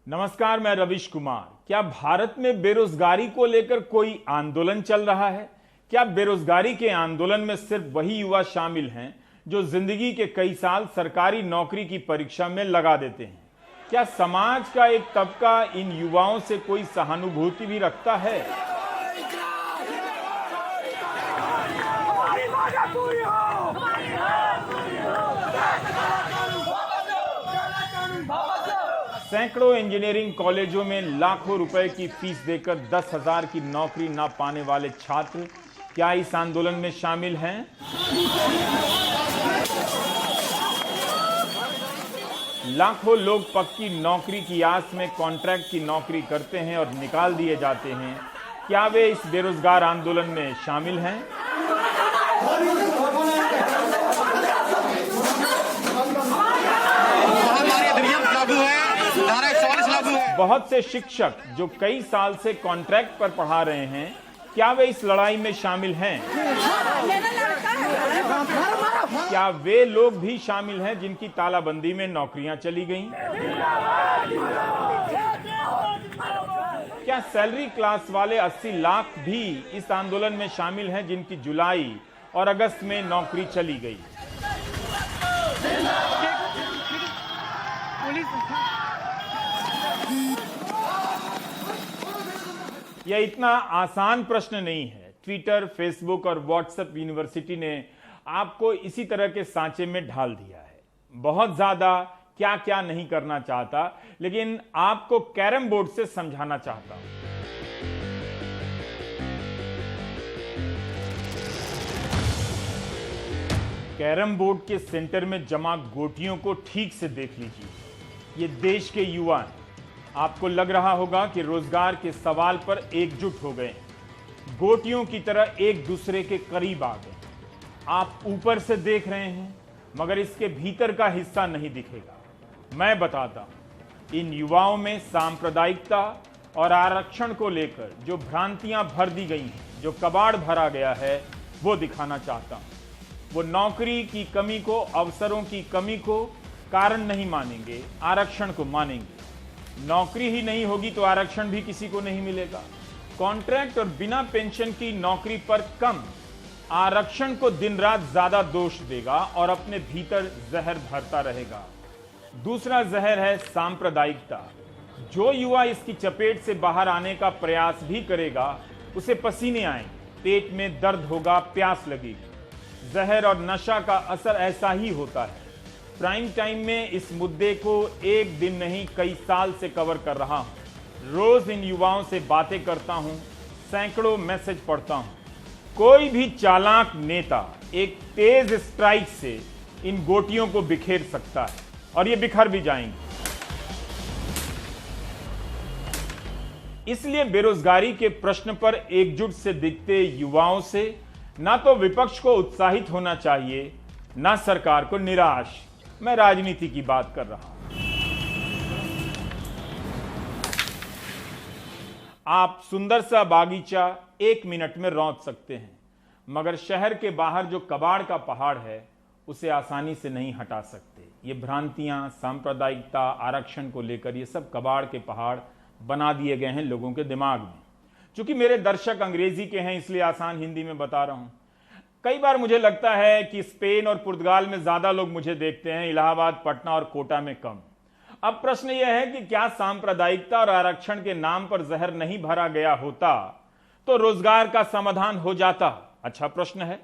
नमस्कार, मैं रविश कुमार। क्या भारत में बेरोजगारी को लेकर कोई आंदोलन चल रहा है? क्या बेरोजगारी के आंदोलन में सिर्फ वही युवा शामिल हैं जो जिंदगी के कई साल सरकारी नौकरी की परीक्षा में लगा देते हैं? क्या समाज का एक तबका इन युवाओं से कोई सहानुभूति भी रखता है? सैकड़ों इंजीनियरिंग कॉलेजों में लाखों रुपए की फीस देकर 10,000 की नौकरी न पाने वाले छात्र क्या इस आंदोलन में शामिल हैं? लाखों लोग पक्की नौकरी की आस में कॉन्ट्रैक्ट की नौकरी करते हैं और निकाल दिए जाते हैं। क्या वे इस बेरोजगार आंदोलन में शामिल हैं? बहुत से शिक्षक जो कई साल से कॉन्ट्रैक्ट पर पढ़ा रहे हैं, क्या वे इस लड़ाई में शामिल हैं? क्या वे लोग भी शामिल हैं जिनकी तालाबंदी में नौकरियां चली गईं? क्या सैलरी क्लास वाले 80 लाख भी इस आंदोलन में शामिल हैं जिनकी जुलाई और अगस्त में नौकरी चली गई? यह इतना आसान प्रश्न नहीं है। ट्विटर, फेसबुक और व्हाट्सएप यूनिवर्सिटी ने आपको इसी तरह के सांचे में ढाल दिया है। बहुत ज्यादा क्या क्या नहीं करना चाहता, लेकिन आपको कैरम बोर्ड से समझाना चाहता हूं। कैरम बोर्ड के सेंटर में जमा गोटियों को ठीक से देख लीजिए। ये देश के युवा हैं। आपको लग रहा होगा कि रोजगार के सवाल पर एकजुट हो गए, गोटियों की तरह एक दूसरे के करीब आ गए। आप ऊपर से देख रहे हैं, मगर इसके भीतर का हिस्सा नहीं दिखेगा। मैं बताता हूं, इन युवाओं में सांप्रदायिकता और आरक्षण को लेकर जो भ्रांतियां भर दी गई हैं, जो कबाड़ भरा गया है, वो दिखाना चाहता हूं। वो नौकरी की कमी को, अवसरों की कमी को कारण नहीं मानेंगे, आरक्षण को मानेंगे। नौकरी ही नहीं होगी तो आरक्षण भी किसी को नहीं मिलेगा। कॉन्ट्रैक्ट और बिना पेंशन की नौकरी पर कम आरक्षण को दिन रात ज्यादा दोष देगा और अपने भीतर जहर भरता रहेगा। दूसरा जहर है सांप्रदायिकता। जो युवा इसकी चपेट से बाहर आने का प्रयास भी करेगा, उसे पसीने आएंगे, पेट में दर्द होगा, प्यास लगेगी। जहर और नशा का असर ऐसा ही होता है। प्राइम टाइम में इस मुद्दे को एक दिन नहीं कई साल से कवर कर रहा हूं। रोज इन युवाओं से बातें करता हूं, सैकड़ों मैसेज पढ़ता हूं। कोई भी चालाक नेता एक तेज स्ट्राइक से इन गोटियों को बिखेर सकता है और ये बिखर भी जाएंगे। इसलिए बेरोजगारी के प्रश्न पर एकजुट से दिखते युवाओं से ना तो विपक्ष को उत्साहित होना चाहिए, ना सरकार को निराश। मैं राजनीति की बात कर रहा हूं। आप सुंदर सा बागीचा 1 मिनट में रौंद सकते हैं, मगर शहर के बाहर जो कबाड़ का पहाड़ है, उसे आसानी से नहीं हटा सकते। ये भ्रांतियां, सांप्रदायिकता, आरक्षण को लेकर ये सब कबाड़ के पहाड़ बना दिए गए हैं लोगों के दिमाग में। चूंकि मेरे दर्शक अंग्रेजी के हैं, इसलिए आसान हिंदी में बता रहा हूं। कई बार मुझे लगता है कि स्पेन और पुर्तगाल में ज्यादा लोग मुझे देखते हैं, इलाहाबाद, पटना और कोटा में कम। अब प्रश्न यह है कि क्या सांप्रदायिकता और आरक्षण के नाम पर जहर नहीं भरा गया होता तो रोजगार का समाधान हो जाता? अच्छा प्रश्न है।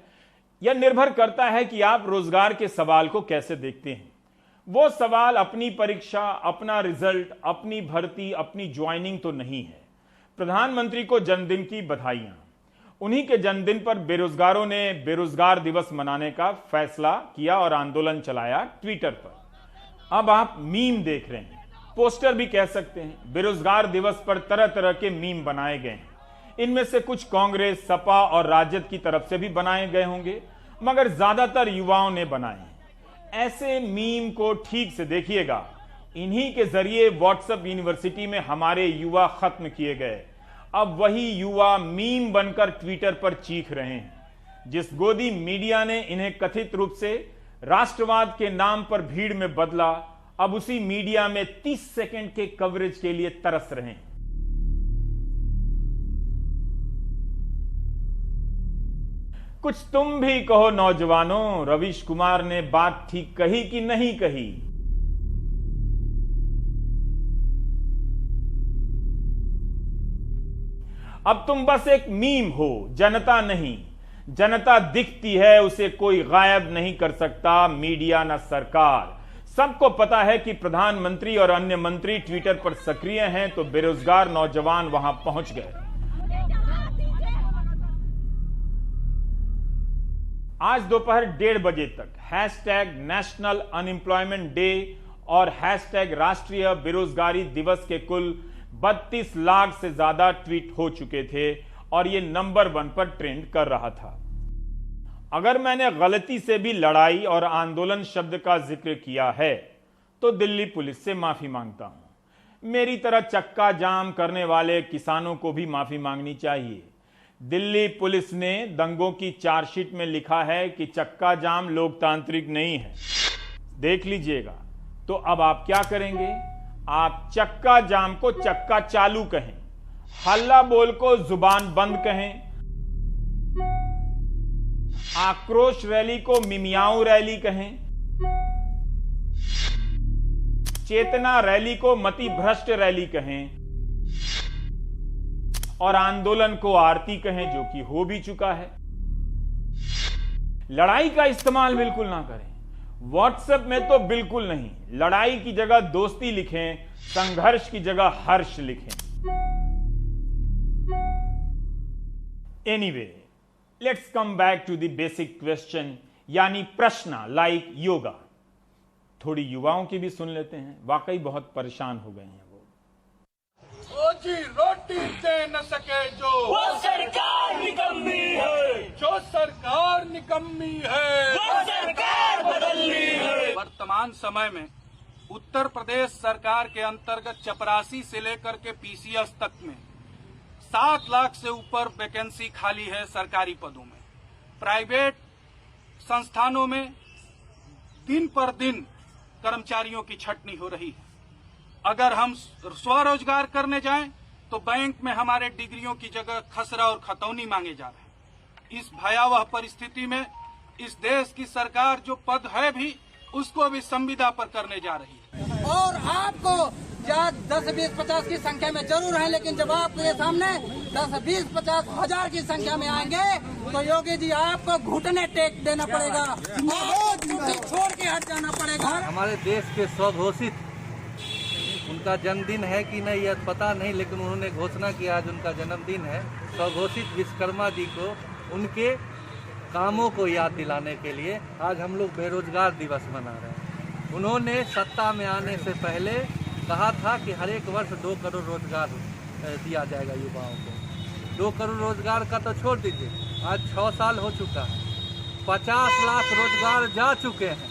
यह निर्भर करता है कि आप रोजगार के सवाल को कैसे देखते हैं। वो सवाल अपनी परीक्षा, अपना रिजल्ट, अपनी भर्ती, अपनी ज्वाइनिंग तो नहीं है। प्रधानमंत्री को जन्मदिन की बधाइयां। उन्हीं के जन्मदिन पर बेरोजगारों ने बेरोजगार दिवस मनाने का फैसला किया और आंदोलन चलाया ट्विटर पर। अब आप मीम देख रहे हैं, पोस्टर भी कह सकते हैं। बेरोजगार दिवस पर तरह तरह के मीम बनाए गए हैं। इनमें से कुछ कांग्रेस, सपा और राजद की तरफ से भी बनाए गए होंगे, मगर ज्यादातर युवाओं ने बनाए हैं। ऐसे मीम को ठीक से देखिएगा। इन्हीं के जरिए व्हाट्सएप यूनिवर्सिटी में हमारे युवा खत्म किए गए। अब वही युवा मीम बनकर ट्विटर पर चीख रहे हैं। जिस गोदी मीडिया ने इन्हें कथित रूप से राष्ट्रवाद के नाम पर भीड़ में बदला, अब उसी मीडिया में 30 सेकंड के कवरेज के लिए तरस रहे हैं। कुछ तुम भी कहो नौजवानों, रवीश कुमार ने बात ठीक कही कि नहीं कही? अब तुम बस एक मीम हो, जनता नहीं। जनता दिखती है, उसे कोई गायब नहीं कर सकता, मीडिया न सरकार। सबको पता है कि प्रधानमंत्री और अन्य मंत्री ट्विटर पर सक्रिय हैं, तो बेरोजगार नौजवान वहां पहुंच गए। आज दोपहर 1:30 बजे तक #नेशनल अनएम्प्लॉयमेंट डे और #राष्ट्रीय बेरोजगारी दिवस के कुल 32 लाख से ज्यादा ट्वीट हो चुके थे और यह नंबर 1 पर ट्रेंड कर रहा था। अगर मैंने गलती से भी लड़ाई और आंदोलन शब्द का जिक्र किया है तो दिल्ली पुलिस से माफी मांगता हूं। मेरी तरह चक्का जाम करने वाले किसानों को भी माफी मांगनी चाहिए। दिल्ली पुलिस ने दंगों की चार्जशीट में लिखा है कि चक्का जाम लोकतांत्रिक नहीं है। देख लीजिएगा। तो अब आप क्या करेंगे? आप चक्का जाम को चक्का चालू कहें, हल्ला बोल को जुबान बंद कहें, आक्रोश रैली को मिमियाऊ रैली कहें, चेतना रैली को मति भ्रष्ट रैली कहें और आंदोलन को आरती कहें, जो कि हो भी चुका है। लड़ाई का इस्तेमाल बिल्कुल ना करें। व्हाट्सएप में तो बिल्कुल नहीं। लड़ाई की जगह दोस्ती लिखें, संघर्ष की जगह हर्ष लिखें। Anyway, let's come back to the basic question, यानी प्रश्न लाइक योगा। थोड़ी युवाओं की भी सुन लेते हैं, वाकई बहुत परेशान हो गए हैं वो। रोजी रोटी दे न सके वो सरकार निकम्मी है, जो सरकार निकम्मी है वो सरकार बदलनी है। वर्तमान समय में उत्तर प्रदेश सरकार के अंतर्गत चपरासी से लेकर के पीसीएस तक में 7 लाख से ऊपर वैकेंसी खाली है सरकारी पदों में। प्राइवेट संस्थानों में दिन पर दिन कर्मचारियों की छटनी हो रही है। अगर हम स्वरोजगार करने जाएं तो बैंक में हमारे डिग्रियों की जगह खसरा और खतौनी मांगे जा रहे हैं। इस भयावह परिस्थिति में इस देश की सरकार जो पद है भी उसको भी संविदा पर करने जा रही है। और आपको 10, 20, 50 की संख्या में जरूर है, लेकिन जब आपके सामने 10, 20, 50 हजार की संख्या में आएंगे तो योगी जी आपको घुटने टेक देना पड़ेगा, छोड़ के हट जाना पड़ेगा। हमारे देश के स्वघोषित, उनका जन्मदिन है कि नहीं यह पता नहीं, लेकिन उन्होंने घोषणा किया आज उनका जन्मदिन है। स्वघोषित विश्वकर्मा जी को उनके कामों को याद दिलाने के लिए आज हम लोग बेरोजगार दिवस मना रहे हैं। उन्होंने सत्ता में आने से पहले कहा था कि हर एक वर्ष 2 करोड़ रोजगार दिया जाएगा युवाओं को। 2 करोड़ रोजगार का तो छोड़ दीजिए, आज 6 साल हो चुका है, 50 लाख रोजगार जा चुके हैं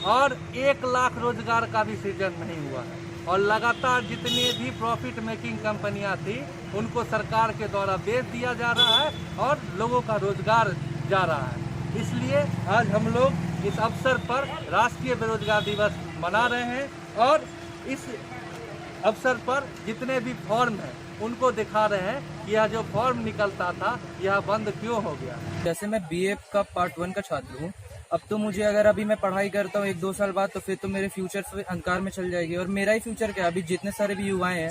और 1 लाख रोजगार का भी सृजन नहीं हुआ है। और लगातार जितनी भी प्रॉफिट मेकिंग कंपनियां थी उनको सरकार के द्वारा बेच दिया जा रहा है और लोगों का रोजगार जा रहा है। इसलिए आज हम लोग इस अवसर पर राष्ट्रीय बेरोजगार दिवस मना रहे हैं और इस अवसर पर जितने भी फॉर्म हैं उनको दिखा रहे हैं कि यह जो फॉर्म निकलता था यह बंद क्यों हो गया। जैसे मैं बीए का पार्ट 1 का छात्र हूँ, अब तो मुझे अगर अभी मैं पढ़ाई करता हूँ 1-2 साल बाद तो फिर तो मेरे फ्यूचर अंधकार में चल जाएगी। और मेरा ही फ्यूचर क्या, अभी जितने सारे भी युवाएं हैं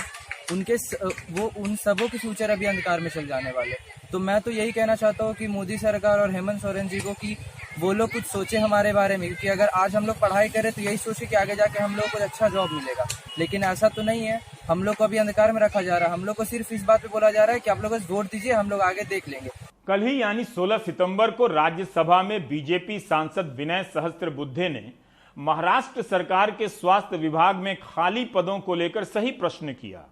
उन सबों के फ्यूचर अभी अंधकार में चल जाने वाले। तो मैं तो यही कहना चाहता हूँ कि मोदी सरकार और हेमंत सोरेन जी को कि वो लोग कुछ सोचे हमारे बारे में, क्योंकि अगर आज हम लोग पढ़ाई करें तो यही सोचे कि आगे जाके हम लोग को अच्छा जॉब मिलेगा, लेकिन ऐसा तो नहीं है। हम लोग को अभी अंधकार में रखा जा रहा है। हम लोग को सिर्फ इस बात पे बोला जा रहा है कि आप लोग बस वोट दीजिए, हम लोग आगे देख लेंगे। कल ही यानी 16 सितंबर को राज्यसभा में बीजेपी सांसद विनय सहस्त्रबुद्धे ने महाराष्ट्र सरकार के स्वास्थ्य विभाग में खाली पदों को लेकर सही प्रश्न किया।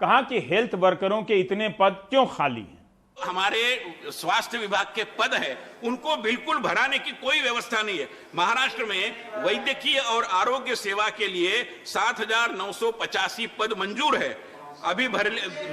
कहा कि हेल्थ वर्करों के इतने पद क्यों खाली हैं? हमारे स्वास्थ्य विभाग के पद है उनको बिल्कुल भराने की कोई व्यवस्था नहीं है। महाराष्ट्र में वैद्यकीय और आरोग्य सेवा के लिए 7,985 पद मंजूर है। अभी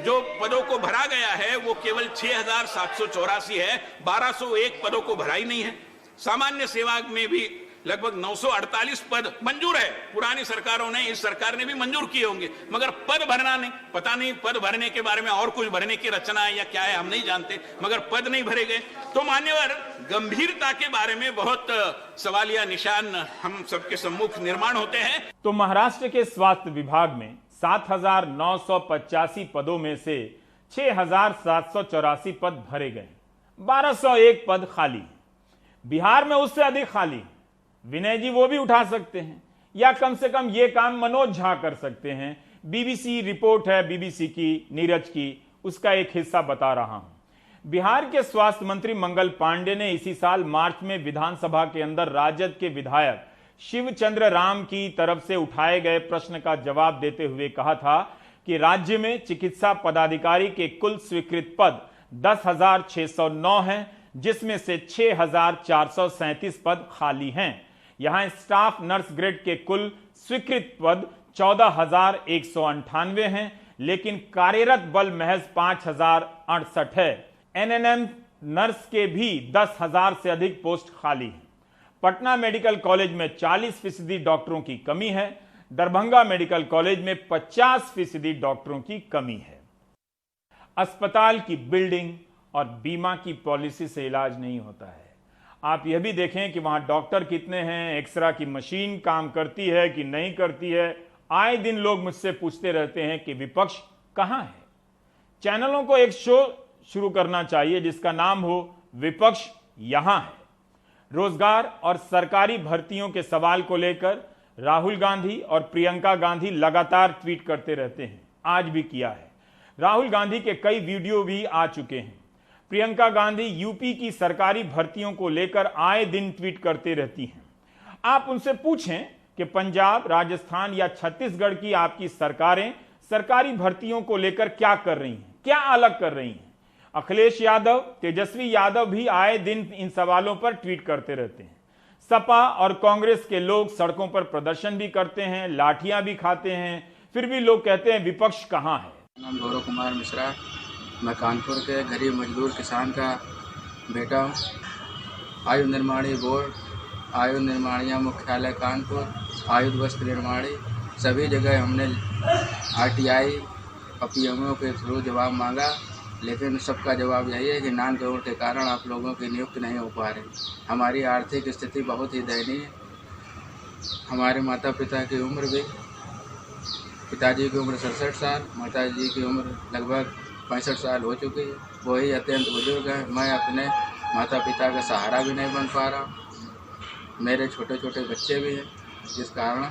जो पदों को भरा गया है वो केवल 6,784 है। 1,201 पदों को भरा ही नहीं है। सामान्य सेवा में भी लगभग 948 पद मंजूर है। पुरानी सरकारों ने, इस सरकार ने भी मंजूर किए होंगे, मगर पद भरना नहीं। पता नहीं पद भरने के बारे में और कुछ भरने की रचना है या क्या है, हम नहीं जानते, मगर पद नहीं भरे गए। तो मान्यवर, गंभीरता के बारे में बहुत सवालिया निशान हम सबके सम्मुख निर्माण होते हैं। तो महाराष्ट्र के स्वास्थ्य विभाग में 7,985 पदों में से 6,784 पद भरे गए, 1,201 पद खाली। बिहार में उससे अधिक खाली। विनय जी वो भी उठा सकते हैं, या कम से कम ये काम मनोज झा कर सकते हैं। बीबीसी रिपोर्ट है, बीबीसी की, नीरज की, उसका एक हिस्सा बता रहा हूं। बिहार के स्वास्थ्य मंत्री मंगल पांडे ने इसी साल मार्च में विधानसभा के अंदर राजद के विधायक शिवचंद्र राम की तरफ से उठाए गए प्रश्न का जवाब देते हुए कहा था कि राज्य में चिकित्सा पदाधिकारी के कुल स्वीकृत पद 10,609 हैं, जिसमेमें से 6,437 पद खाली हैं। यहां स्टाफ नर्स ग्रेड के कुल स्वीकृत पद 14,198 हैं, लेकिन कार्यरत बल महज 5,068 है। एनएनएम नर्स के भी 10,000 से अधिक पोस्ट खाली हैं। पटना मेडिकल कॉलेज में 40% डॉक्टरों की कमी है। दरभंगा मेडिकल कॉलेज में 50% डॉक्टरों की कमी है। अस्पताल की बिल्डिंग और बीमा की पॉलिसी से इलाज नहीं होता है। आप यह भी देखें कि वहां डॉक्टर कितने हैं, एक्सरे की मशीन काम करती है कि नहीं करती है। आए दिन लोग मुझसे पूछते रहते हैं कि विपक्ष कहां है। चैनलों को एक शो शुरू करना चाहिए जिसका नाम हो विपक्ष यहां है। रोजगार और सरकारी भर्तियों के सवाल को लेकर राहुल गांधी और प्रियंका गांधी लगातार ट्वीट करते रहते हैं, आज भी किया है। राहुल गांधी के कई वीडियो भी आ चुके हैं। प्रियंका गांधी यूपी की सरकारी भर्तियों को लेकर आए दिन ट्वीट करते रहती हैं। आप उनसे पूछें कि पंजाब, राजस्थान या छत्तीसगढ़ की आपकी सरकारें सरकारी भर्तियों को लेकर क्या कर रही हैं, क्या अलग कर रही हैं। अखिलेश यादव, तेजस्वी यादव भी आए दिन इन सवालों पर ट्वीट करते रहते हैं। सपा और कांग्रेस के लोग सड़कों पर प्रदर्शन भी करते हैं, लाठियां भी खाते हैं, फिर भी लोग कहते हैं विपक्ष कहां है। नाम गौरव कुमार मिश्रा, मैं कानपुर के गरीब मजदूर किसान का बेटा हूँ। आयु निर्माणी बोर्ड, आयु निर्माणिया मुख्यालय कानपुर, आयु वस्त्र निर्माणी, सभी जगह हमने आरटीआई और पीएमओ के थ्रू जवाब मांगा, लेकिन सबका जवाब यही है कि नॉन गवर्नमेंट के कारण आप लोगों की नियुक्ति नहीं हो पा रही। हमारी आर्थिक स्थिति बहुत ही दयनीय है। हमारे माता पिता की उम्र भी, पिताजी की उम्र 67 साल, माताजी की उम्र लगभग 65 साल हो चुकी है। वही अत्यंत बुजुर्ग है। मैं अपने माता पिता का सहारा भी नहीं बन पा रहा। मेरे छोटे छोटे बच्चे भी हैं, जिस कारण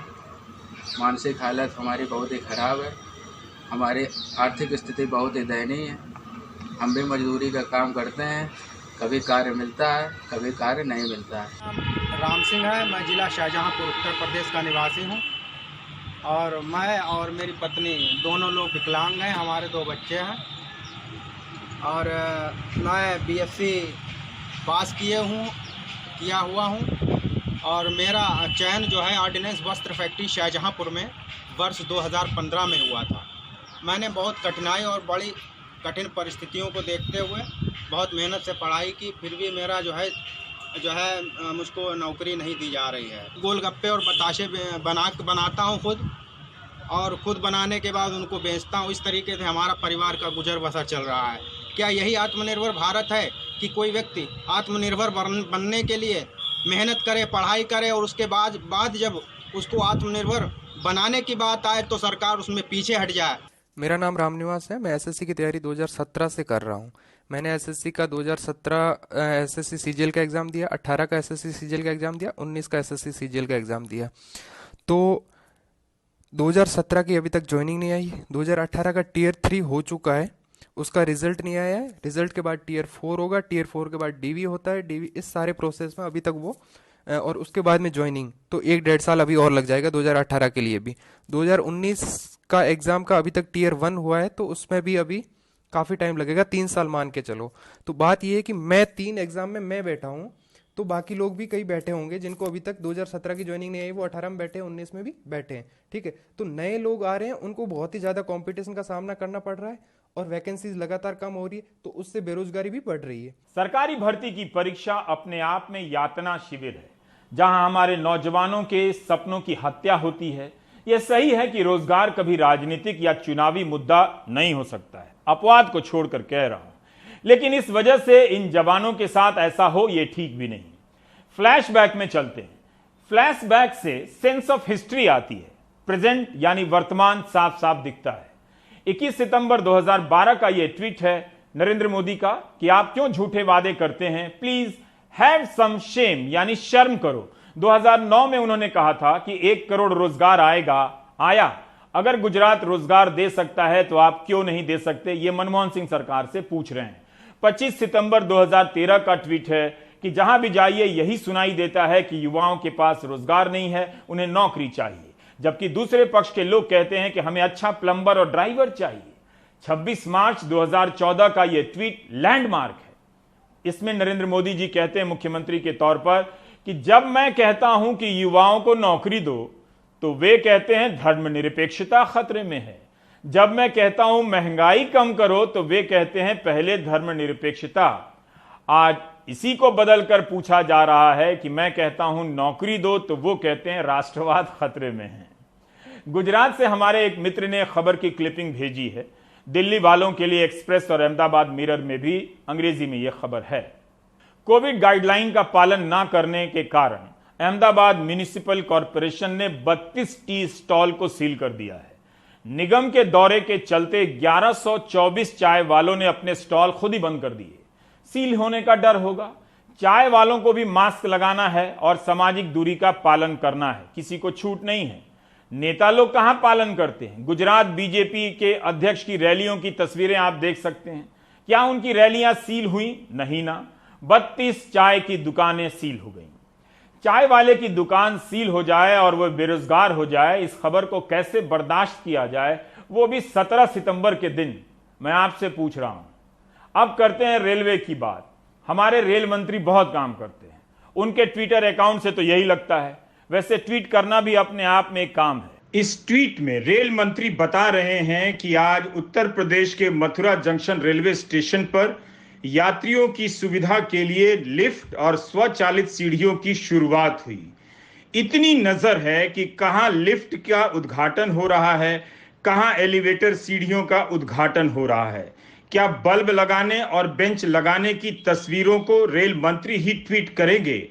मानसिक हालत हमारी बहुत ही खराब है। हमारी आर्थिक स्थिति बहुत ही दयनीय है। हम भी मजदूरी का काम करते हैं, कभी कार्य मिलता है, कभी कार्य नहीं मिलता है। राम सिंह है, मैं जिला शाहजहांपुर उत्तर प्रदेश का निवासी हूं और मैं और मेरी पत्नी दोनों लोग विकलांग हैं। हमारे 2 बच्चे हैं और मैं बीएससी पास किया हुआ हूं और मेरा चयन जो है ऑर्डिनेंस वस्त्र फैक्ट्री शाहजहांपुर में वर्ष 2015 में हुआ था। मैंने बहुत कठिनाई और बड़ी कठिन परिस्थितियों को देखते हुए बहुत मेहनत से पढ़ाई की, फिर भी मेरा जो है मुझको नौकरी नहीं दी जा रही है। गोलगप्पे और बताशे बनाता हूँ खुद, और खुद बनाने के बाद उनको बेचता हूँ। इस तरीके से हमारा परिवार का गुजर बसर चल रहा है। क्या यही आत्मनिर्भर भारत है कि कोई व्यक्ति आत्मनिर्भर बनने के लिए मेहनत करे, पढ़ाई करे और उसके बाद जब उसको आत्मनिर्भर बनाने की बात आए तो सरकार उसमें पीछे हट जाए। मेरा नाम रामनिवास है। मैं एसएससी की तैयारी 2017 से कर रहा हूँ। मैंने एसएससी का 2017 एसएससी सीजीएल का एग्ज़ाम दिया, 18 का एसएससी सीजीएल का एग्ज़ाम दिया, 19 का एसएससी सीजीएल का एग्ज़ाम दिया। तो 2017 की अभी तक ज्वाइनिंग नहीं आई। 2018 का टियर 3 हो चुका है, उसका रिजल्ट नहीं आया है। रिजल्ट के बाद टियर 4 होगा, टियर 4 के बाद डीवी होता है, डीवी, इस सारे प्रोसेस में अभी तक वो, और उसके बाद में ज्वाइनिंग, तो 1-1.5 साल अभी और लग जाएगा 2018 के लिए भी। 2019 का एग्ज़ाम का अभी तक टियर 1 हुआ है, तो उसमें भी अभी काफ़ी टाइम लगेगा, 3 साल मान के चलो। तो बात ये है कि मैं 3 एग्ज़ाम में मैं बैठा हूँ, तो बाकी लोग भी कई बैठे होंगे जिनको अभी तक 2017 की ज्वाइनिंग नहीं आई, वो 18 में बैठे हैं, 19 में भी बैठे हैं। ठीक है, तो नए लोग आ रहे हैं, उनको बहुत ही ज़्यादा कॉम्पिटिशन का सामना करना पड़ रहा है और वैकेंसीज लगातार कम हो रही है, तो उससे बेरोजगारी भी बढ़ रही है। सरकारी भर्ती की परीक्षा अपने आप में यातना शिविर है। जहां हमारे नौजवानों के सपनों की हत्या होती है। यह सही है कि रोजगार कभी राजनीतिक या चुनावी मुद्दा नहीं हो सकता है, अपवाद को छोड़कर कह रहा हूं, लेकिन इस वजह से इन जवानों के साथ ऐसा हो यह ठीक भी नहीं। फ्लैशबैक में चलते हैं। फ्लैशबैक से सेंस ऑफ हिस्ट्री आती है, प्रेजेंट यानी वर्तमान साफ साफ दिखता है। 21 सितंबर 2012 का यह ट्वीट है नरेंद्र मोदी का कि आप क्यों झूठे वादे करते हैं, प्लीज हैव सम शेम, यानी शर्म करो। 2009 में उन्होंने कहा था कि 1 करोड़ रोजगार आएगा, आया। अगर गुजरात रोजगार दे सकता है तो आप क्यों नहीं दे सकते, ये मनमोहन सिंह सरकार से पूछ रहे हैं। 25 सितंबर 2013 का ट्वीट है कि जहां भी जाइए यही सुनाई देता है कि युवाओं के पास रोजगार नहीं है, उन्हें नौकरी चाहिए, जबकि दूसरे पक्ष के लोग कहते हैं कि हमें अच्छा प्लम्बर और ड्राइवर चाहिए। 26 मार्च 2014 का यह ट्वीट लैंडमार्क है। इसमें नरेंद्र मोदी जी कहते हैं मुख्यमंत्री के तौर पर कि जब मैं कहता हूं कि युवाओं को नौकरी दो तो वे कहते हैं धर्मनिरपेक्षता खतरे में है। जब मैं कहता हूं महंगाई कम करो तो वे कहते हैं पहले धर्मनिरपेक्षता। आज इसी को बदलकर पूछा जा रहा है कि मैं कहता हूं नौकरी दो तो वो कहते हैं राष्ट्रवाद खतरे में है। गुजरात से हमारे एक मित्र ने खबर की क्लिपिंग भेजी है। दिल्ली वालों के लिए एक्सप्रेस और अहमदाबाद मिरर में भी अंग्रेजी में यह खबर है। कोविड गाइडलाइन का पालन न करने के कारण अहमदाबाद म्युनिसिपल कॉरपोरेशन ने 32 टी स्टॉल को सील कर दिया है। निगम के दौरे के चलते 1124 चाय वालों ने अपने स्टॉल खुद ही बंद कर दिए। सील होने का डर होगा। चाय वालों को भी मास्क लगाना है और सामाजिक दूरी का पालन करना है, किसी को छूट नहीं है। नेता लोग कहां पालन करते हैं। गुजरात बीजेपी के अध्यक्ष की रैलियों की तस्वीरें आप देख सकते हैं। क्या उनकी रैलियां सील हुई? नहीं ना। 32 चाय की दुकानें सील हो गई। चाय वाले की दुकान सील हो जाए और वह बेरोजगार हो जाए, इस खबर को कैसे बर्दाश्त किया जाए, वो भी 17 सितंबर के दिन। मैं आपसे पूछ रहा हूं। अब करते हैं रेलवे की बात। हमारे रेल मंत्री बहुत काम करते हैं, उनके ट्विटर अकाउंट से तो यही लगता है। वैसे ट्वीट करना भी अपने आप में एक काम है। इस ट्वीट में रेल मंत्री बता रहे हैं कि आज उत्तर प्रदेश के मथुरा जंक्शन रेलवे स्टेशन पर यात्रियों की सुविधा के लिए लिफ्ट और स्वचालित सीढ़ियों की शुरुआत हुई। इतनी नजर है कि कहां लिफ्ट का उद्घाटन हो रहा है, कहां एलिवेटर सीढ़ियों का उद्घाटन हो रहा है। क्या बल्ब लगाने और बेंच लगाने की तस्वीरों को रेल मंत्री ही ट्वीट करेंगे?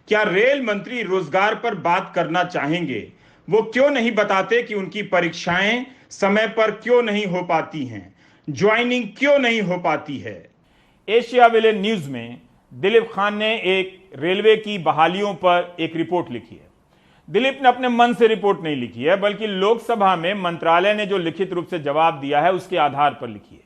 क्या रेल मंत्री रोजगार पर बात करना चाहेंगे? वो क्यों नहीं बताते कि उनकी परीक्षाएं समय पर क्यों नहीं हो पाती हैं, ज्वाइनिंग क्यों नहीं हो पाती है? एशिया विले न्यूज में दिलीप खान ने एक रेलवे की बहालियों पर एक रिपोर्ट लिखी है। दिलीप ने अपने मन से रिपोर्ट नहीं लिखी है, बल्कि लोकसभा में मंत्रालय ने जो लिखित रूप से जवाब दिया है उसके आधार पर लिखी है।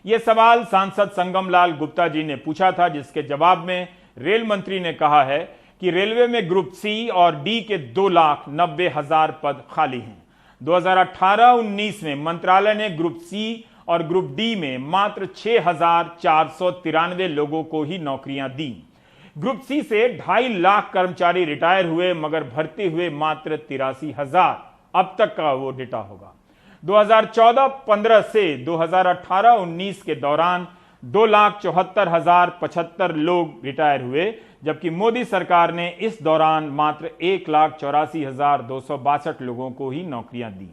यह सवाल सांसद संगम लाल गुप्ता जी ने पूछा था, जिसके जवाब में रेल मंत्री ने कहा है कि रेलवे में ग्रुप सी और डी के 2,90,000 पद खाली हैं। 2018-19 में मंत्रालय ने ग्रुप सी और ग्रुप डी में मात्र 6,493 लोगों को ही नौकरियां दी। ग्रुप सी से 2.5 लाख कर्मचारी रिटायर हुए, मगर भर्ती हुए मात्र 83,000। अब तक का वो डेटा होगा। 2014-15 से 2018-19 के दौरान 2,74,075 लोग रिटायर हुए, जबकि मोदी सरकार ने इस दौरान मात्र 1,84,262 लोगों को ही नौकरियां दी।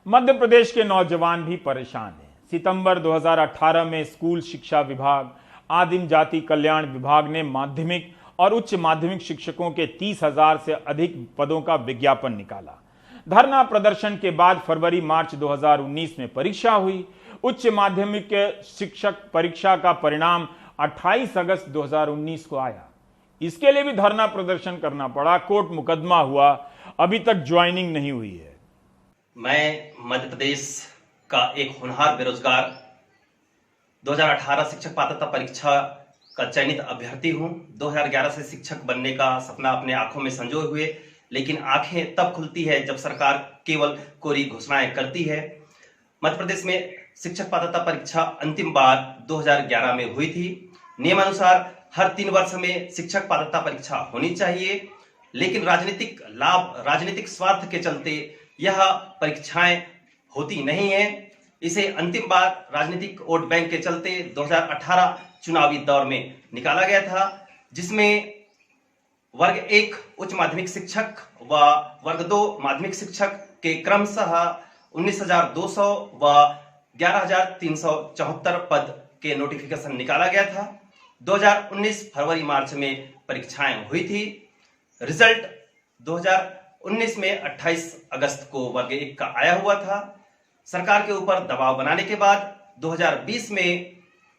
मध्य प्रदेश के नौजवान भी परेशान हैं। सितंबर 2018 में स्कूल शिक्षा विभाग, आदिम जाति कल्याण विभाग ने माध्यमिक और उच्च माध्यमिक शिक्षकों के 30,000 से अधिक पदों का विज्ञापन निकाला। धरना प्रदर्शन के बाद फरवरी-मार्च 2019 में परीक्षा हुई। उच्च माध्यमिक शिक्षक परीक्षा का परिणाम 28 अगस्त 2019 को आया। इसके लिए भी धरना प्रदर्शन करना पड़ा, कोर्ट मुकदमा हुआ, अभी तक ज्वाइनिंग नहीं हुई है। मैं मध्य प्रदेश का एक होनहार बेरोजगार 2018 शिक्षक पात्रता परीक्षा का चयनित अभ्यर्थी हूं। 2011 से शिक्षक बनने का सपना अपने आंखों में संजोए हुए, लेकिन आंखें तब खुलती है जब सरकार केवल कोरी घोषणाएं करती है। मध्य प्रदेश में शिक्षक पात्रता परीक्षा अंतिम बार 2011 में हुई थी। नियमानुसार हर 3 वर्ष में शिक्षक पात्रता परीक्षा होनी चाहिए, लेकिन राजनीतिक लाभ, राजनीतिक स्वार्थ के चलते यह परीक्षाएं होती नहीं है। इसे अंतिम बार राजनीतिक वोट बैंक के चलते 2018 चुनावी दौर में निकाला गया था, जिसमें वर्ग 1 उच्च माध्यमिक शिक्षक व वर्ग 2 माध्यमिक शिक्षक के क्रमशः 19,200 व 11,374 पद के नोटिफिकेशन निकाला गया था। 2019 फरवरी मार्च में परीक्षाएं हुई थी। रिजल्ट 2019 में 28 अगस्त को वर्ग 1 का आया हुआ था। सरकार के ऊपर दबाव बनाने के बाद 2020 में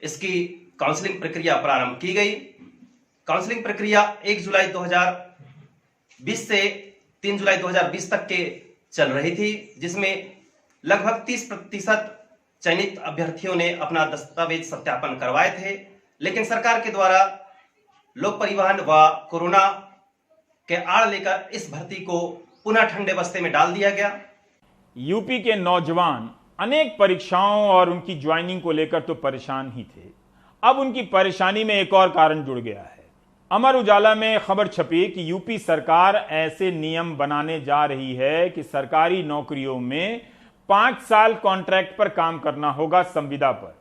इसकी काउंसलिंग प्रक्रिया प्रारंभ की गई। काउंसलिंग प्रक्रिया 1 जुलाई 2020 से 3 जुलाई 2020 तक के चल रही थी, जिसमें लगभग 30% चयनित अभ्यर्थियों ने अपना दस्तावेज सत्यापन करवाए थे, लेकिन सरकार के द्वारा लोक परिवहन व कोरोना के आड़ लेकर इस भर्ती को पुनः ठंडे बस्ते में डाल दिया गया। यूपी के नौजवान अनेक परीक्षाओं और उनकी ज्वाइनिंग को लेकर तो परेशान ही थे। अब उनकी परेशानी में एक और कारण जुड़ गया है। अमर उजाला में खबर छपी कि यूपी सरकार ऐसे नियम बनाने जा रही है कि सरकारी नौकरियों में 5 साल कॉन्ट्रैक्ट पर काम करना होगा संविदा पर।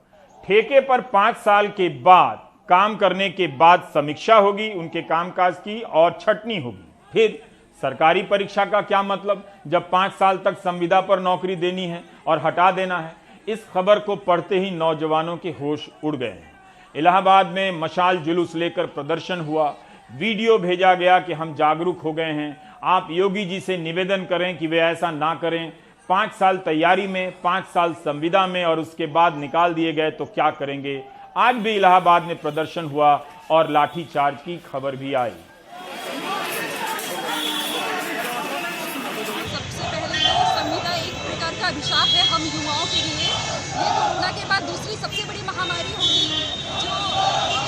ठेके पर 5 साल के बाद काम करने के बाद समीक्षा होगी उनके कामकाज की और छटनी होगी। फिर सरकारी परीक्षा का क्या मतलब जब 5 साल तक संविदा पर नौकरी देनी है और हटा देना है। इस खबर को पढ़ते ही नौजवानों के होश उड़ गए हैं। इलाहाबाद में मशाल जुलूस लेकर प्रदर्शन हुआ। वीडियो भेजा गया कि हम जागरूक हो गए हैं, आप योगी जी से निवेदन करें कि वे ऐसा ना करें। 5 साल तैयारी में, 5 साल संविदा में और उसके बाद निकाल दिए गए तो क्या करेंगे। आज भी इलाहाबाद में प्रदर्शन हुआ और लाठीचार्ज की खबर भी आई। सबसे पहले संविदा एक प्रकार का अभिशाप है हम युवाओं के लिए। ये कोरोना के बाद दूसरी सबसे बड़ी महामारी होगी जो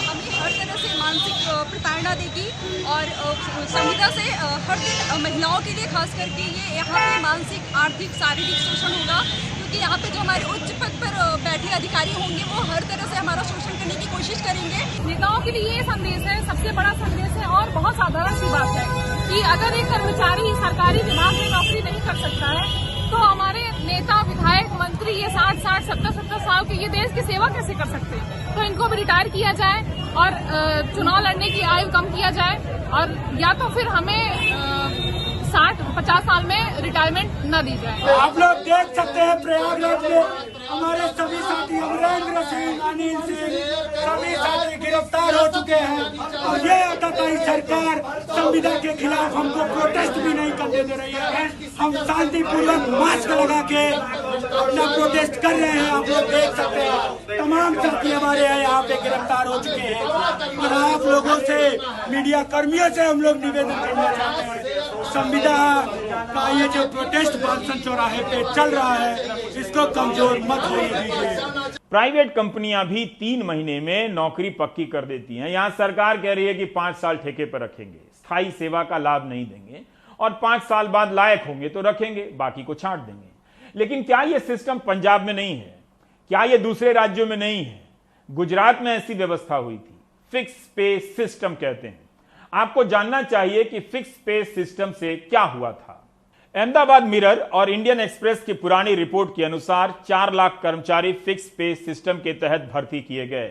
हमें हर तरह से मानसिक प्रताड़ना देगी और संविदा से हर दिन महिलाओं के लिए खास करके ये यहाँ पे मानसिक, आर्थिक, शारीरिक शोषण होगा, क्योंकि यहाँ पे जो हमारे उच्च पद पर बैठे अधिकारी होंगे वो हर तरह से हमारा शोषण करने की कोशिश करेंगे। नेताओं के लिए ये संदेश है, सबसे बड़ा संदेश है और बहुत साधारण सी बात है कि अगर एक कर्मचारी सरकारी विभाग में नौकरी नहीं कर सकता है तो हमारे नेता, विधायक, मंत्री ये 60-60, 70-70 साल के ये देश की सेवा कैसे कर सकते हैं। तो इनको भी रिटायर किया जाए और चुनाव लड़ने की आयु कम किया जाए और या तो फिर हमें 60-50 साल में रिटायरमेंट न दी जाए। आप लोग देख सकते हैं प्रयागराज में हमारे सभी साथी अमरेंद्र सिंह, अनिल सिंह, सभी साथी गिरफ्तार हो चुके हैं और ये आताताई सरकार संविदा के खिलाफ हमको प्रोटेस्ट भी नहीं करने दे रही है। हम शांतिपूर्वक मास्क लगा के अपना प्रोटेस्ट कर रहे हैं। आप लोग देख सकते हैं तमाम साथी हमारे यहाँ पे गिरफ्तार हो चुके हैं और आप लोगों से, मीडिया कर्मियों से हम लोग निवेदन करना चाहते हैं, संविदा का ये जो प्रोटेस्ट बांसन चौराहे पे चल रहा है इसको कमजोर मत होने दीजिए। प्राइवेट कंपनियां भी 3 महीने में नौकरी पक्की कर देती हैं। यहां सरकार कह रही है कि 5 साल ठेके पर रखेंगे, स्थायी सेवा का लाभ नहीं देंगे और 5 साल बाद लायक होंगे तो रखेंगे, बाकी को छांट देंगे। लेकिन क्या यह सिस्टम पंजाब में नहीं है? क्या यह दूसरे राज्यों में नहीं है? गुजरात में ऐसी व्यवस्था हुई थी, फिक्स पे सिस्टम कहते हैं। आपको जानना चाहिए कि फिक्स पे सिस्टम से क्या हुआ था। अहमदाबाद मिरर और इंडियन एक्सप्रेस की पुरानी रिपोर्ट के अनुसार 4 लाख कर्मचारी फिक्स पे सिस्टम के तहत भर्ती किए गए।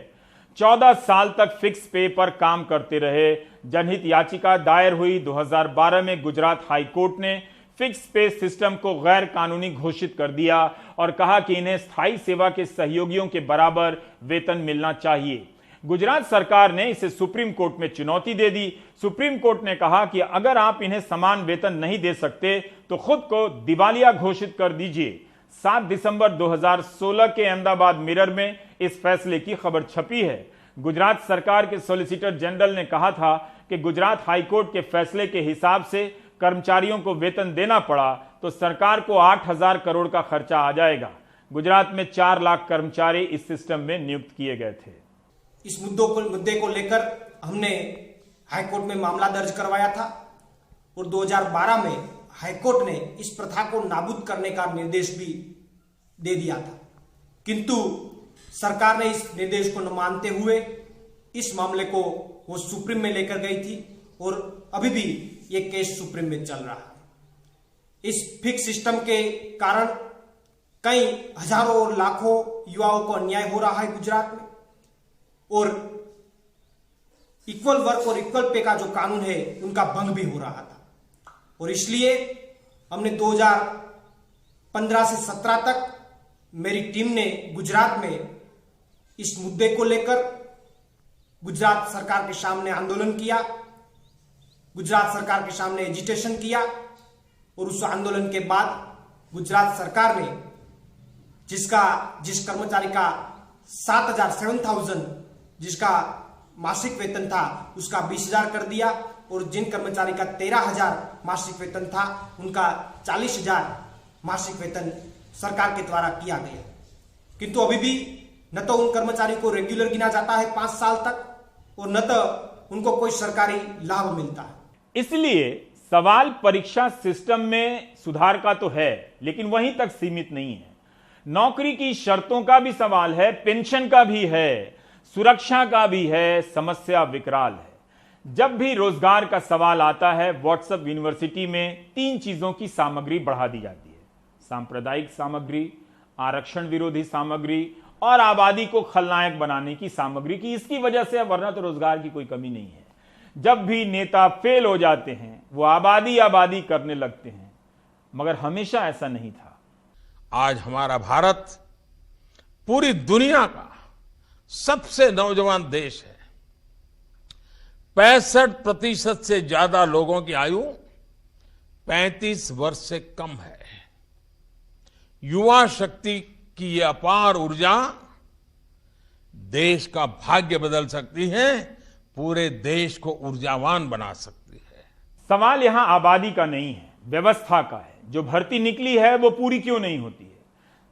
14 साल तक फिक्स पे पर काम करते रहे। जनहित याचिका दायर हुई। 2012 में गुजरात हाई कोर्ट ने फिक्स पे सिस्टम को गैर कानूनी घोषित कर दिया और कहा कि इन्हें स्थायी सेवा के सहयोगियों के बराबर वेतन मिलना चाहिए। गुजरात सरकार ने इसे सुप्रीम कोर्ट में चुनौती दे दी। सुप्रीम कोर्ट ने कहा कि अगर आप इन्हें समान वेतन नहीं दे सकते तो खुद को दिवालिया घोषित कर दीजिए। 7 दिसंबर 2016 के अहमदाबाद मिरर में इस फैसले की खबर छपी है। गुजरात सरकार के सॉलिसिटर जनरल ने कहा था कि गुजरात हाईकोर्ट के फैसले के हिसाब से कर्मचारियों को वेतन देना पड़ा तो सरकार को 8,000 करोड़ का खर्चा आ जाएगा। गुजरात में 4 लाख कर्मचारी इस सिस्टम में नियुक्त किए गए थे। इस मुद्दे को लेकर हमने हाईकोर्ट में मामला दर्ज करवाया था और 2012 में हाईकोर्ट ने इस प्रथा को नाबूद करने का निर्देश भी दे दिया था, किंतु सरकार ने इस निर्देश को न मानते हुए इस मामले को वो सुप्रीम में लेकर गई थी और अभी भी ये केस सुप्रीम में चल रहा है। इस फिक्स सिस्टम के कारण कई हजारों और लाखों युवाओं को अन्याय हो रहा है गुजरात में और इक्वल वर्क और इक्वल पे का जो कानून है उनका भंग भी हो रहा था। और इसलिए हमने 2015 से 17 तक मेरी टीम ने गुजरात में इस मुद्दे को लेकर गुजरात सरकार के सामने आंदोलन किया, गुजरात सरकार के सामने एजिटेशन किया और उस आंदोलन के बाद गुजरात सरकार ने जिस कर्मचारी का 7,000 जिसका मासिक वेतन था उसका 20,000 कर दिया और जिन कर्मचारी का 13,000 मासिक वेतन था उनका 40,000 मासिक वेतन सरकार के द्वारा किया गया। किंतु अभी भी न तो उन कर्मचारी को रेगुलर गिना जाता है 5 साल तक और न तो उनको कोई सरकारी लाभ मिलता है। इसलिए सवाल परीक्षा सिस्टम में सुधार का तो है, लेकिन वहीं तक सीमित नहीं है। नौकरी की शर्तों का भी सवाल है, पेंशन का भी है, सुरक्षा का भी है, समस्या विकराल है। जब भी रोजगार का सवाल आता है, व्हाट्सएप यूनिवर्सिटी में 3 चीजों की सामग्री बढ़ा दी जाती है: सांप्रदायिक सामग्री, आरक्षण विरोधी सामग्री और आबादी को खलनायक बनाने की सामग्री की। इसकी वजह से वरना तो रोजगार की कोई कमी नहीं है। जब भी नेता फेल हो जाते हैं वो आबादी करने लगते हैं, मगर हमेशा ऐसा नहीं था। आज हमारा भारत पूरी दुनिया का सबसे नौजवान देश है। 65% से ज्यादा लोगों की आयु 35 वर्ष से कम है। युवा शक्ति की यह अपार ऊर्जा देश का भाग्य बदल सकती है, पूरे देश को ऊर्जावान बना सकती है। सवाल यहां आबादी का नहीं है, व्यवस्था का है। जो भर्ती निकली है वो पूरी क्यों नहीं होती है।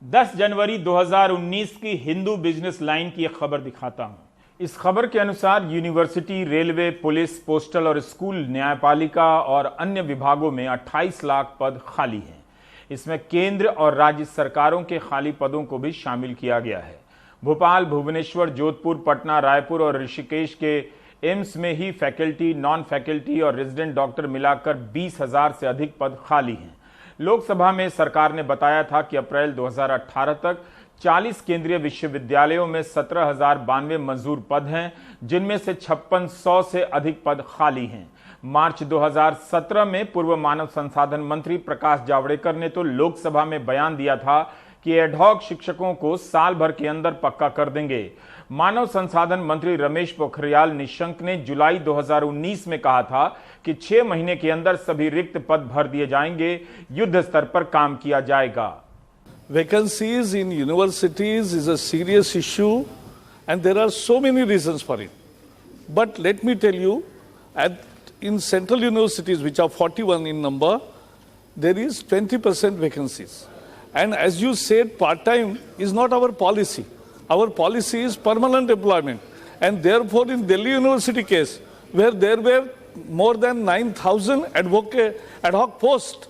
10 जनवरी 2019 की हिंदू बिजनेस लाइन की एक खबर दिखाता हूं। इस खबर के अनुसार यूनिवर्सिटी, रेलवे, पुलिस, पोस्टल और स्कूल, न्यायपालिका और अन्य विभागों में 28 लाख पद खाली हैं। इसमें केंद्र और राज्य सरकारों के खाली पदों को भी शामिल किया गया है। भोपाल, भुवनेश्वर, जोधपुर, पटना, रायपुर और ऋषिकेश के एम्स में ही फैकल्टी, नॉन फैकल्टी और रेजिडेंट डॉक्टर मिलाकर 20,000 से अधिक पद खाली हैं। लोकसभा में सरकार ने बताया था कि अप्रैल 2018 तक 40 केंद्रीय विश्वविद्यालयों में 17,092 मंजूर पद हैं, जिनमें से 5600 से अधिक पद खाली हैं। मार्च 2017 में पूर्व मानव संसाधन मंत्री प्रकाश जावड़ेकर ने तो लोकसभा में बयान दिया था कि एडहॉक शिक्षकों को साल भर के अंदर पक्का कर देंगे। मानव संसाधन मंत्री रमेश पोखरियाल निशंक ने जुलाई 2019 में कहा था कि 6 महीने के अंदर सभी रिक्त पद भर दिए जाएंगे, युद्ध स्तर पर काम किया जाएगा। Vacancies in universities is a serious issue and there are so many reasons for it. But let me tell you, in central universities, which are 41 in number, there is 20% vacancies. And as you said, part-time is not our policy. Our policy is permanent employment. And therefore, in Delhi University case, where there were more than 9,000 ad hoc posts,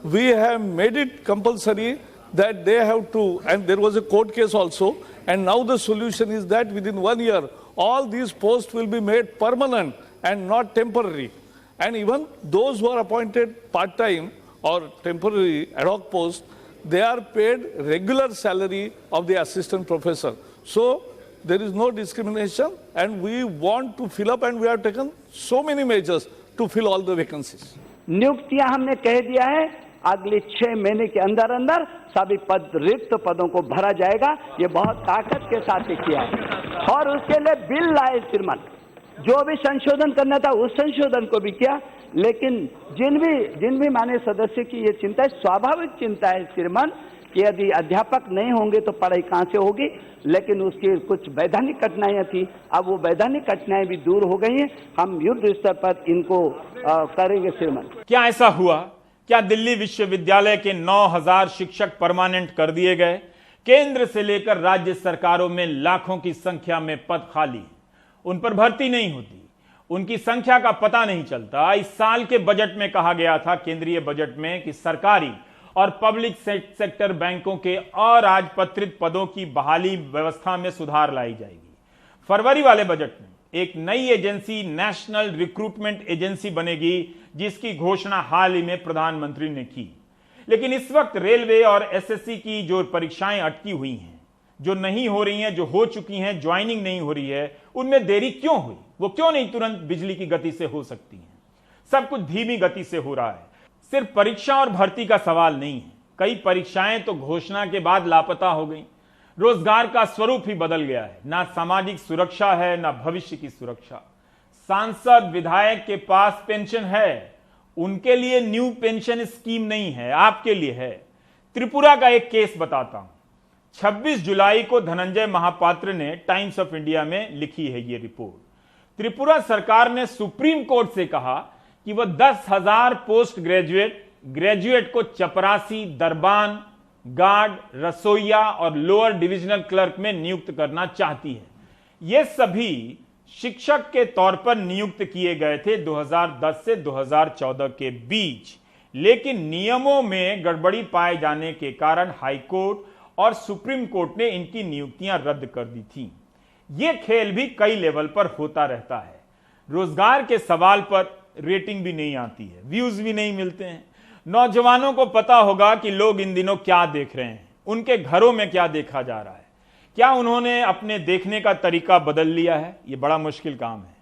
we have made it compulsory that they have to, and there was a court case also, and now the solution is that within 1 year, all these posts will be made permanent and not temporary. And even those who are appointed part-time or temporary ad hoc posts, they are paid regular salary of the assistant professor. So there is no discrimination and we want to fill up, and we have taken so many measures to fill all the vacancies. नियुक्तियां हमने कह दिया है, अगले 6 महीने के अंदर अंदर सभी पद, रिक्त पदों को भरा जाएगा। ये बहुत ताकत के साथ किया है और उसके लिए बिल लाए श्रीमान, जो भी संशोधन करना था उस संशोधन को भी किया। लेकिन जिन भी माननीय सदस्य की ये चिंता है, स्वाभाविक चिंता है श्रीमान, कि यदि अध्यापक नहीं होंगे तो पढ़ाई कहाँ से होगी। लेकिन उसकी कुछ वैधानिक कठिनाइयां थी, अब वो वैधानिक कठिनाइयां भी दूर हो गई हैं। हम युद्ध स्तर पर इनको करेंगे श्रीमान। क्या ऐसा हुआ? क्या दिल्ली विश्वविद्यालय के 9,000 शिक्षक परमानेंट कर दिए गए? केंद्र से लेकर राज्य सरकारों में लाखों की संख्या में पद खाली, उन पर भर्ती नहीं होती, उनकी संख्या का पता नहीं चलता। इस साल के बजट में कहा गया था, केंद्रीय बजट में, कि सरकारी और पब्लिक सेक्टर बैंकों के अराजपत्रित पदों की बहाली व्यवस्था में सुधार लाई जाएगी। फरवरी वाले बजट में एक नई एजेंसी, नेशनल रिक्रूटमेंट एजेंसी बनेगी, जिसकी घोषणा हाल ही में प्रधानमंत्री ने की। लेकिन इस वक्त रेलवे और एसएससी की जो परीक्षाएं अटकी हुई हैं, जो नहीं हो रही हैं, जो हो चुकी हैं, ज्वाइनिंग नहीं हो रही है, उनमें देरी क्यों हुई? वो क्यों नहीं तुरंत बिजली की गति से हो सकती हैं? सब कुछ धीमी गति से हो रहा है। सिर्फ परीक्षा और भर्ती का सवाल नहीं है, कई परीक्षाएं तो घोषणा के बाद लापता हो गई। रोजगार का स्वरूप ही बदल गया है, ना सामाजिक सुरक्षा है, ना भविष्य की सुरक्षा। सांसद विधायक के पास पेंशन है, उनके लिए न्यू पेंशन स्कीम नहीं है, आपके लिए है। त्रिपुरा का एक केस बताता हूं। 26 जुलाई को धनंजय महापात्र ने टाइम्स ऑफ इंडिया में लिखी है ये रिपोर्ट। त्रिपुरा सरकार ने सुप्रीम कोर्ट से कहा कि वह 10,000 पोस्ट ग्रेजुएट को चपरासी, दरबान, गार्ड, रसोईया और लोअर डिविजनल क्लर्क में नियुक्त करना चाहती है। ये सभी शिक्षक के तौर पर नियुक्त किए गए थे 2010 से 2014 के बीच, लेकिन नियमों में गड़बड़ी पाए जाने के कारण हाईकोर्ट और सुप्रीम कोर्ट ने इनकी नियुक्तियां रद्द कर दी थी। यह खेल भी कई लेवल पर होता रहता है। रोजगार के सवाल पर रेटिंग भी नहीं आती है, व्यूज भी नहीं मिलते हैं। नौजवानों को पता होगा कि लोग इन दिनों क्या देख रहे हैं, उनके घरों में क्या देखा जा रहा है, क्या उन्होंने अपने देखने का तरीका बदल लिया है? यह बड़ा मुश्किल काम है।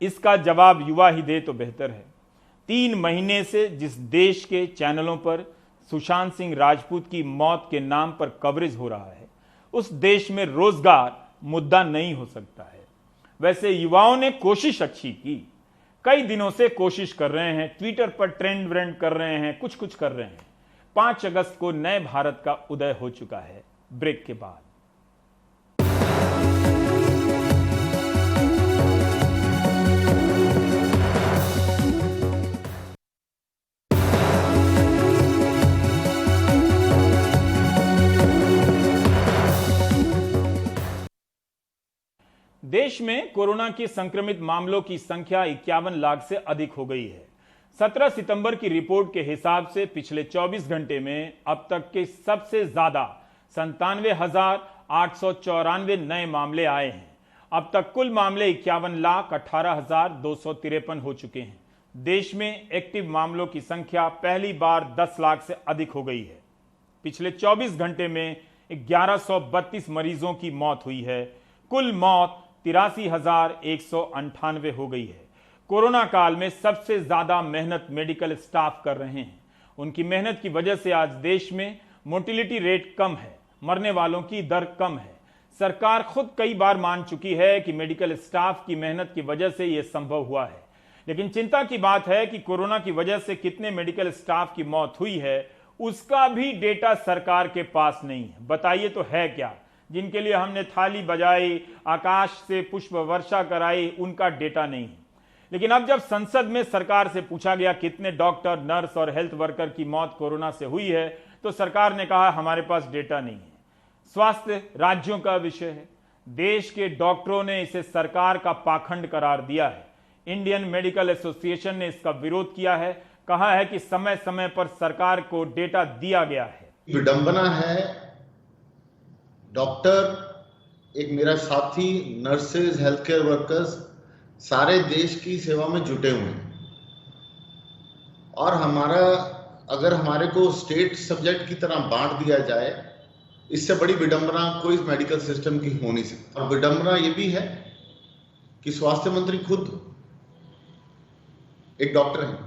इसका जवाब युवा ही दे तो बेहतर है। 3 महीने से जिस देश के चैनलों पर सुशांत सिंह राजपूत की मौत के नाम पर कवरेज हो रहा है, उस देश में रोजगार मुद्दा नहीं हो सकता है। वैसे युवाओं ने कोशिश अच्छी की, कई दिनों से कोशिश कर रहे हैं, ट्विटर पर ट्रेंड व्रेंड कर रहे हैं, कुछ कर रहे हैं। 5 अगस्त को नए भारत का उदय हो चुका है। ब्रेक के बाद देश में कोरोना के संक्रमित मामलों की संख्या 51 लाख से अधिक हो गई है। 17 सितंबर की रिपोर्ट के हिसाब से पिछले 24 घंटे में अब तक के सबसे ज्यादा 97,894 नए मामले आए हैं। अब तक कुल मामले 51,18,253 हो चुके हैं। देश में एक्टिव मामलों की संख्या पहली बार 10 लाख से अधिक हो गई है। पिछले 24 घंटे में 1132 मरीजों की मौत हुई है। कुल मौत 83,198 हो गई है। कोरोना काल में सबसे ज्यादा मेहनत मेडिकल स्टाफ कर रहे हैं। उनकी मेहनत की वजह से आज देश में मोर्टेलिटी रेट कम है, मरने वालों की दर कम है। सरकार खुद कई बार मान चुकी है कि मेडिकल स्टाफ की मेहनत की वजह से यह संभव हुआ है, लेकिन चिंता की बात है कि कोरोना की वजह से कितने मेडिकल स्टाफ की मौत हुई है, उसका भी डेटा सरकार के पास नहीं है। बताइए तो है क्या? जिनके लिए हमने थाली बजाई, आकाश से पुष्प वर्षा कराई, उनका डेटा नहीं है। लेकिन अब जब संसद में सरकार से पूछा गया कितने डॉक्टर, नर्स और हेल्थ वर्कर की मौत कोरोना से हुई है, तो सरकार ने कहा हमारे पास डेटा नहीं है। स्वास्थ्य राज्यों का विषय है। देश के डॉक्टरों ने इसे सरकार का पाखंड करार दिया है। इंडियन मेडिकल एसोसिएशन ने इसका विरोध किया है, कहा है कि समय समय पर सरकार को डेटा दिया गया है। विडंबना है, डॉक्टर, एक मेरा साथी, नर्सेज, हेल्थ केयर वर्कर्स सारे देश की सेवा में जुटे हुए हैं, और अगर हमारे को स्टेट सब्जेक्ट की तरह बांट दिया जाए, इससे बड़ी विडंबना कोई मेडिकल सिस्टम की हो नहीं सकती। और विडंबना ये भी है कि स्वास्थ्य मंत्री खुद एक डॉक्टर हैं।